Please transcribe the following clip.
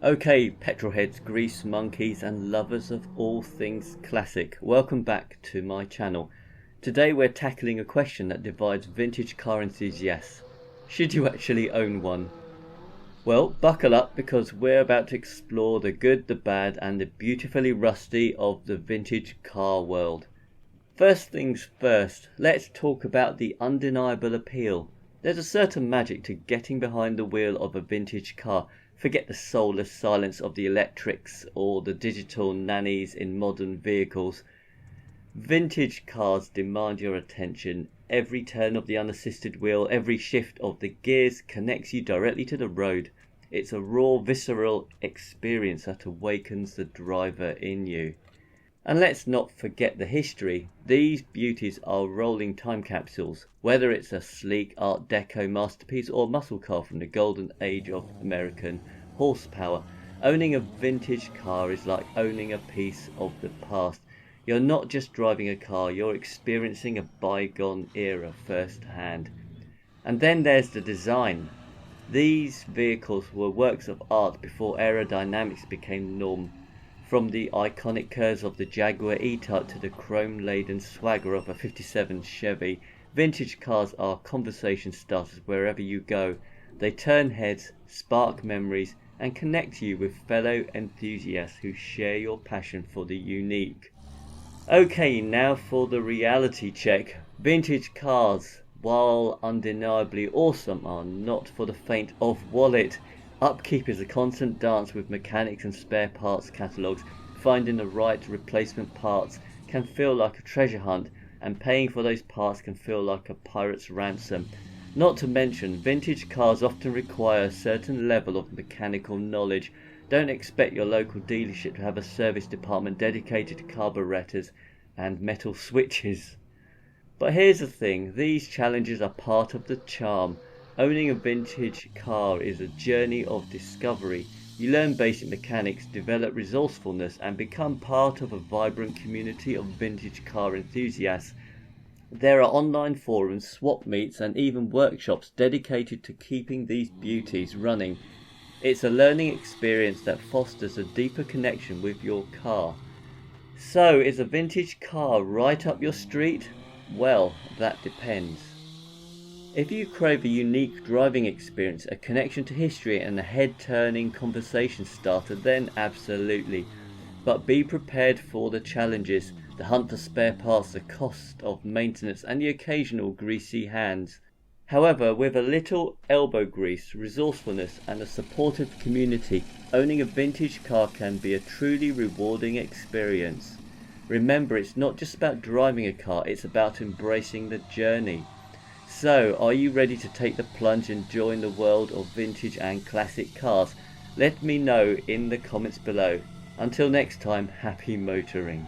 Okay, petrolheads, grease monkeys and lovers of all things classic, welcome back to my channel. Today we're tackling a question that divides vintage car enthusiasts. Should you actually own one? Well, buckle up because we're about to explore the good, the bad and the beautifully rusty of the vintage car world. First things first, let's talk about the undeniable appeal. There's a certain magic to getting behind the wheel of a vintage car. Forget the soulless silence of the electrics or the digital nannies in modern vehicles. Vintage cars demand your attention. Every turn of the unassisted wheel, every shift of the gears connects you directly to the road. It's a raw, visceral experience that awakens the driver in you. And let's not forget the history. These beauties are rolling time capsules, whether it's a sleek Art Deco masterpiece or muscle car from the golden age of American horsepower. Owning a vintage car is like owning a piece of the past. You're not just driving a car, you're experiencing a bygone era firsthand. And then there's the design. These vehicles were works of art before aerodynamics became the norm. From the iconic curves of the Jaguar E-Type to the chrome-laden swagger of a 57 Chevy, vintage cars are conversation starters wherever you go. They turn heads, spark memories, and connect you with fellow enthusiasts who share your passion for the unique. Okay, now for the reality check. Vintage cars, while undeniably awesome, are not for the faint of wallet. Upkeep is a constant dance with mechanics and spare parts catalogues. Finding the right replacement parts can feel like a treasure hunt, and paying for those parts can feel like a pirate's ransom. Not to mention, vintage cars often require a certain level of mechanical knowledge. Don't expect your local dealership to have a service department dedicated to carburetors and metal switches. But here's the thing, these challenges are part of the charm. Owning a vintage car is a journey of discovery. You learn basic mechanics, develop resourcefulness, and become part of a vibrant community of vintage car enthusiasts. There are online forums, swap meets, and even workshops dedicated to keeping these beauties running. It's a learning experience that fosters a deeper connection with your car. So, is a vintage car right up your street? Well, that depends. If you crave a unique driving experience, a connection to history and a head-turning conversation starter, then absolutely. But be prepared for the challenges, the hunt for spare parts, the cost of maintenance and the occasional greasy hands. However, with a little elbow grease, resourcefulness and a supportive community, owning a vintage car can be a truly rewarding experience. Remember, it's not just about driving a car, it's about embracing the journey. So, are you ready to take the plunge and join the world of vintage and classic cars? Let me know in the comments below. Until next time, happy motoring.